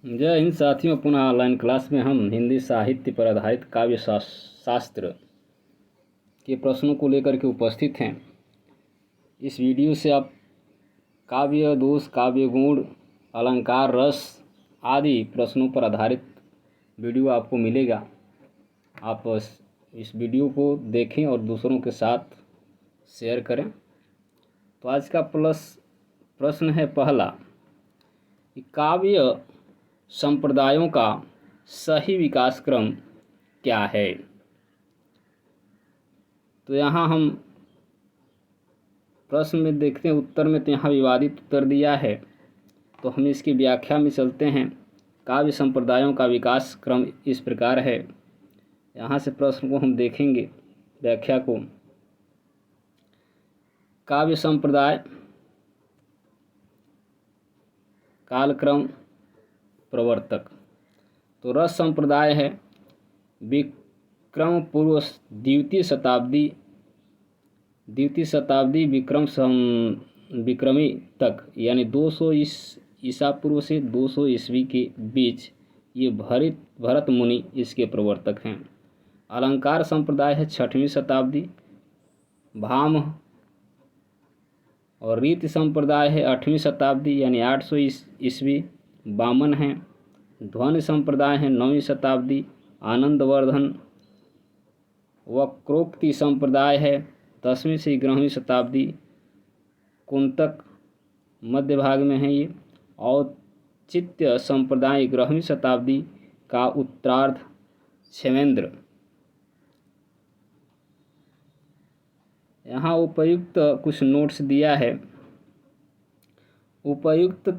जय हिंद साथियों। पुनः ऑनलाइन क्लास में हम हिंदी साहित्य पर आधारित काव्य शास्त्र के प्रश्नों को लेकर के उपस्थित हैं। इस वीडियो से आप काव्य दोष, काव्य गुण, अलंकार, रस आदि प्रश्नों पर आधारित वीडियो आपको मिलेगा। आप इस वीडियो को देखें और दूसरों के साथ शेयर करें। तो आज का प्रश्न है पहला कि काव्य संप्रदायों का सही विकास क्रम क्या है। तो यहाँ हम प्रश्न में देखते हैं, उत्तर में तो यहाँ विवादित उत्तर दिया है, तो हम इसकी व्याख्या में चलते हैं। काव्य संप्रदायों का विकास क्रम इस प्रकार है। यहाँ से प्रश्न को हम देखेंगे, व्याख्या को। काव्य संप्रदाय कालक्रम प्रवर्तक। तो रस संप्रदाय है विक्रम पूर्व द्वितीय शताब्दी विक्रमी तक, यानी 200 ईसा पूर्व से 200 ईस्वी के बीच ये भरत मुनि इसके प्रवर्तक हैं। अलंकार संप्रदाय है 6वीं शताब्दी। भाम और रीति संप्रदाय है 8वीं शताब्दी, यानी 800 ईस्वी, वामन हैं। ध्वनि संप्रदाय है 9वीं शताब्दी, आनंदवर्धन। वक्रोक्ति संप्रदाय है 10वीं से 11वीं शताब्दी, कुंतक मध्य भाग में है ये। औचित्य संप्रदाय 11वीं शताब्दी का उत्तरार्ध, क्षेमेंद्र। यहाँ उपयुक्त कुछ नोट्स दिया है। उपयुक्त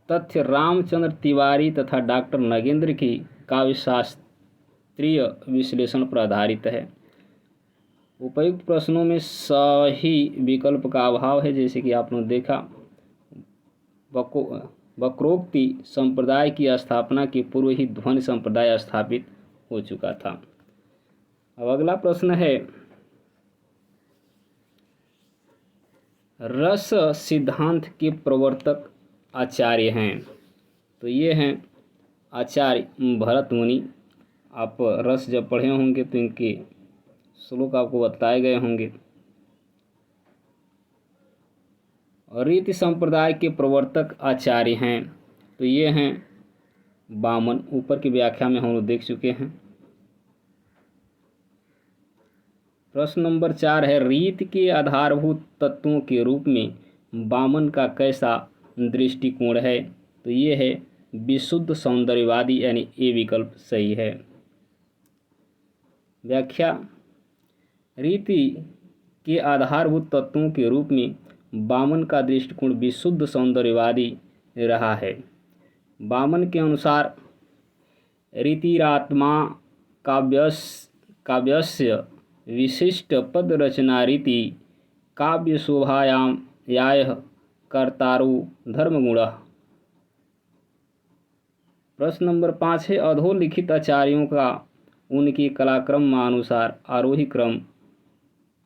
तथ्य रामचंद्र तिवारी तथा डॉक्टर नगेंद्र की काव्यशास्त्रीय विश्लेषण पर आधारित है। उपयुक्त प्रश्नों में सही विकल्प का अभाव है, जैसे कि आपने देखा। वक्रोक्ति संप्रदाय की स्थापना के पूर्व ही ध्वनि संप्रदाय स्थापित हो चुका था। अब अगला प्रश्न है, रस सिद्धांत के प्रवर्तक आचार्य हैं। तो ये हैं आचार्य भरत मुनि। आप रस जब पढ़े होंगे तो इनके श्लोक आपको बताए गए होंगे। और रीति संप्रदाय के प्रवर्तक आचार्य हैं, तो ये हैं वामन। ऊपर की व्याख्या में हम लोग देख चुके हैं। प्रश्न नंबर 4 है, रीति के आधारभूत तत्वों के रूप में वामन का कैसा दृष्टिकोण है। तो ये है विशुद्ध सौंदर्यवादी, यानी ए विकल्प सही है। व्याख्या, रीति के आधारभूत तत्वों के रूप में वामन का दृष्टिकोण विशुद्ध सौंदर्यवादी रहा है। वामन के अनुसार रीतिरात्मा काव्यस्य विशिष्ट पद रचना रीति काव्य शोभायाम याय कर्तारु धर्मगुण। प्रश्न नंबर 5 है, अधोलिखित आचार्यों का उनके कलाक्रम अनुसार आरोही क्रम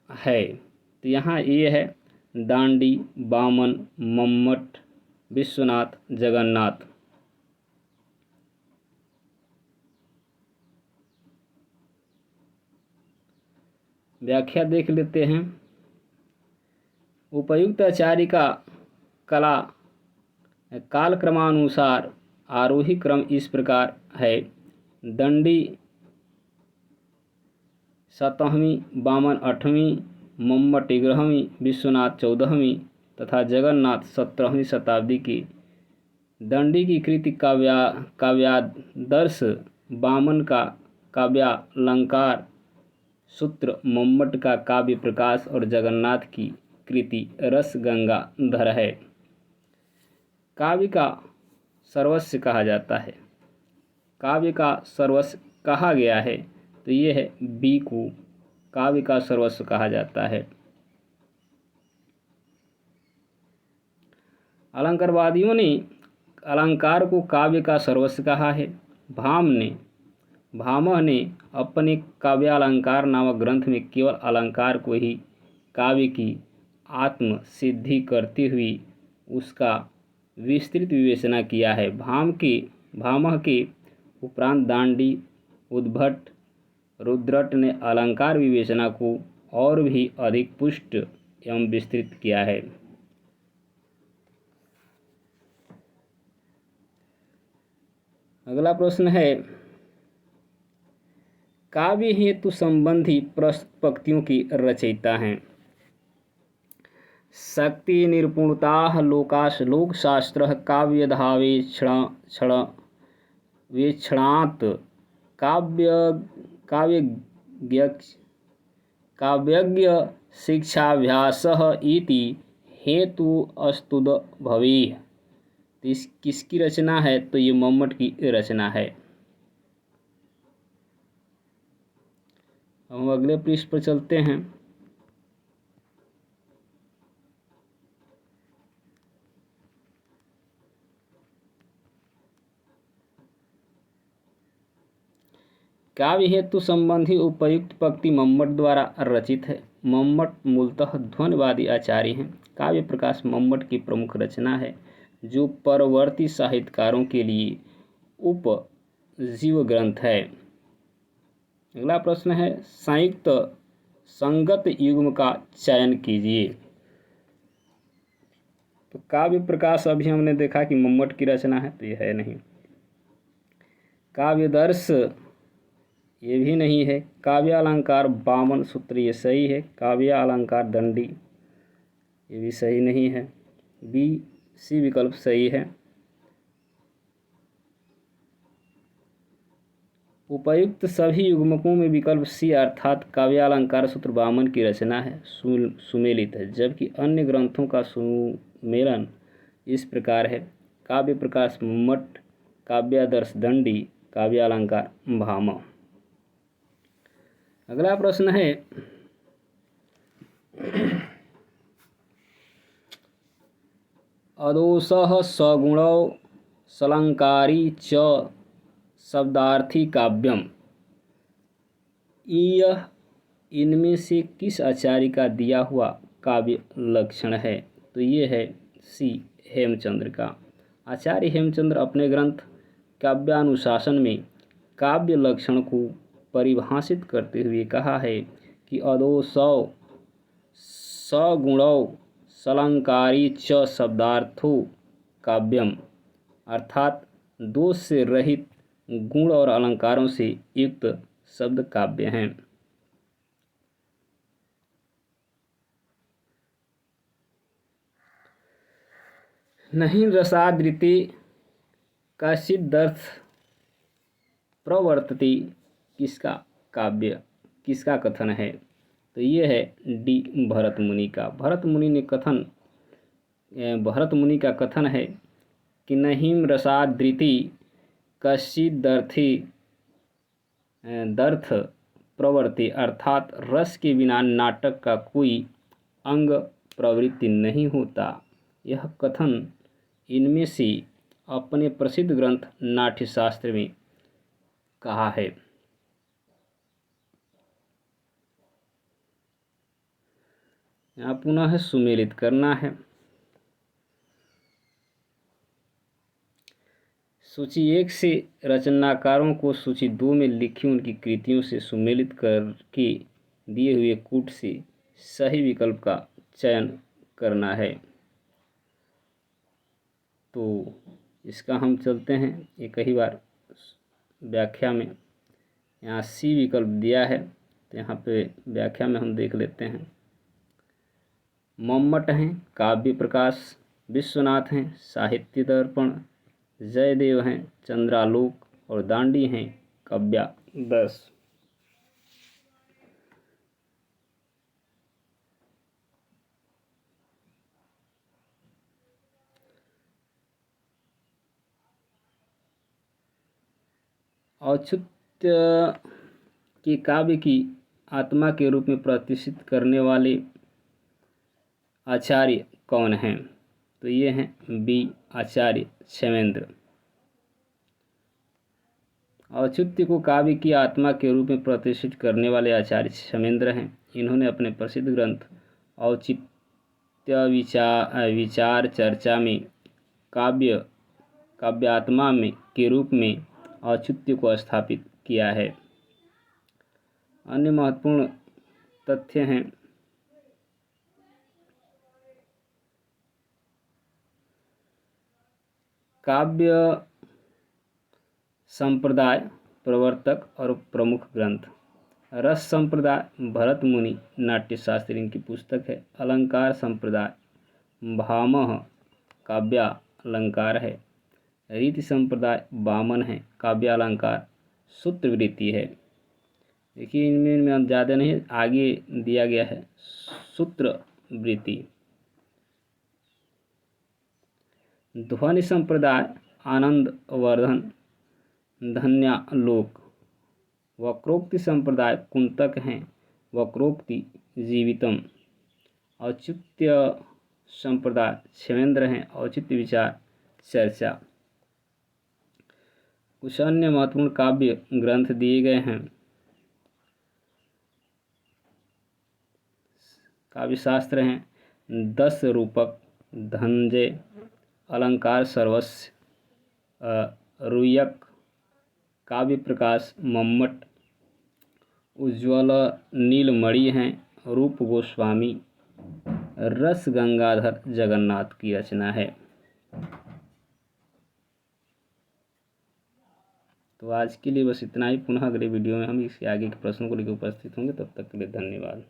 है। तो यहाँ ये है दांडी, वामन, मम्मट, विश्वनाथ, जगन्नाथ। व्याख्या देख लेते हैं। उपयुक्त आचार्य का कालक्रमानुसार आरोही क्रम इस प्रकार है। दंडी 7वीं, वामन 8वीं, मम्मट 11वीं, विश्वनाथ 14वीं तथा जगन्नाथ 17वीं शताब्दी की। दंडी की कृति काव्यादर्श, वामन का काव्यालंकार सूत्र, मम्मट का काव्य प्रकाश और जगन्नाथ की कृति रस गंगाधर है। काव्य का सर्वस्व कहा जाता है। काव्य का सर्वस्व कहा गया है, तो ये है बी को काव्य का सर्वस्व कहा जाता है। अलंकारवादियों ने अलंकार को काव्य का सर्वस्व कहा है। भामह ने अपने काव्यालंकार नामक ग्रंथ में केवल अलंकार को ही काव्य की आत्म सिद्धि करते हुए उसका विस्तृत विवेचना किया है। भामह के उपरांत दांडी, उद्भट, रुद्रट ने अलंकार विवेचना को और भी अधिक पुष्ट एवं विस्तृत किया है। अगला प्रश्न है, काव्य हेतु संबंधी प्रस्तुत पंक्तियों की रचयिता हैं। शक्ति निपुणता लोकशास्त्र काव्यधावेक्षणात् काव्यज्ञ शिक्षाभ्यासः इति हेतु अस्तुद भवेः। किसकी रचना है? तो ये मम्मट की रचना है। हम अगले पृष्ठ पर चलते हैं। काव्य हेतु संबंधी उपयुक्त पंक्ति मम्मट द्वारा रचित है। मम्मट मूलतः ध्वनिवादी आचार्य हैं। काव्य प्रकाश मम्मट की प्रमुख रचना है, जो परवर्ती साहित्यकारों के लिए उपजीव ग्रंथ है। अगला प्रश्न है, संयुक्त संगत युग्म का चयन कीजिए। तो काव्य प्रकाश अभी हमने देखा कि मम्मट की रचना है, तो ये है नहीं। काव्यदर्श ये भी नहीं है। काव्यालंकार 52 सूत्र ये सही है। काव्यालंकार दंडी ये भी सही नहीं है। बी सी विकल्प सही है। उपयुक्त सभी युग्मकों में विकल्प सी अर्थात काव्यालंकार सूत्र 52 की रचना है, सुमेलित है, जबकि अन्य ग्रंथों का सुमेलन इस प्रकार है: काव्य प्रकाश मम्मट, काव्यादर्श दंडी, काव्यालंकार भामह। अगला प्रश्न है, अदोषः सगुणौ सलंकारी च शब्दार्थी काव्यम। यह इनमें से किस आचार्य का दिया हुआ काव्य लक्षण है? तो ये है सी हेमचंद्र का। आचार्य हेमचंद्र अपने ग्रंथ काव्यानुशासन में काव्य लक्षण को परिभाषित करते हुए कहा है कि अदोषौ सगुणौ सलंकारी च शब्दार्थो काव्यम, अर्थात दोष से रहित गुण और अलंकारों से युक्त शब्द काव्य हैं। नहीं रसादृते कश्चिदर्थ प्रवर्तते किसका काव्य, किसका कथन है? तो ये है डी भरत मुनि का। भरत मुनि का कथन है कि नहीं रसादृति कश्चिदर्थी दर्थ प्रवृत्ति, अर्थात रस के बिना नाटक का कोई अंग प्रवृत्ति नहीं होता। यह कथन इनमें से अपने प्रसिद्ध ग्रंथ नाट्यशास्त्र में कहा है। यहाँ पुनः सुमेलित करना है। सूची 1 से रचनाकारों को सूची 2 में लिखी उनकी कृतियों से सुमेलित करके दिए हुए कूट से सही विकल्प का चयन करना है। तो इसका हम चलते हैं एक ही बार व्याख्या में। यहाँ सी विकल्प दिया है, तो यहाँ पे व्याख्या में हम देख लेते हैं। मम्मट हैं काव्य प्रकाश, विश्वनाथ हैं साहित्य दर्पण, जयदेव हैं चंद्रालोक और दांडी हैं काव्यादर्श। औचित्य के काव्य की आत्मा के रूप में प्रतिष्ठित करने वाले आचार्य कौन हैं? तो ये हैं बी आचार्य क्षेमेंद्र। औचित्य को काव्य की आत्मा के रूप में प्रतिष्ठित करने वाले आचार्य क्षेमेंद्र हैं। इन्होंने अपने प्रसिद्ध ग्रंथ औचित्य विचार चर्चा में काव्य काव्यात्मा में के रूप में औचित्य को स्थापित किया है। अन्य महत्वपूर्ण तथ्य हैं काव्य संप्रदाय प्रवर्तक और प्रमुख ग्रंथ। रस संप्रदाय भरत मुनि नाट्यशास्त्री इनकी पुस्तक है। अलंकार संप्रदाय भामह काव्यालंकार है। रीति संप्रदाय वामन है। काव्यालंकार सूत्रवृत्ति है। देखिए इनमें ज़्यादा नहीं, आगे दिया गया है सूत्रवृत्ति। ध्वनि संप्रदाय आनंदवर्धन धन्यालोक। वक्रोक्ति संप्रदाय कुंतक हैं। वक्रोक्ति जीवितम। औचित्य संप्रदाय क्षेमेंद्र हैं। औचित्य विचार चर्चा। कुछ अन्य महत्वपूर्ण काव्य ग्रंथ दिए गए हैं। काव्य शास्त्र हैं 10 रूपक, धनंजय, अलंकार सर्वस्व, रुयक, काव्य प्रकाश मम्मट, उज्ज्वल नीलमणि हैं, रूप गोस्वामी, रस गंगाधर जगन्नाथ की रचना है। तो आज के लिए बस इतना ही। पुनः अगले वीडियो में हम इसके आगे के प्रश्नों को लेकर उपस्थित होंगे। तब तक के लिए धन्यवाद।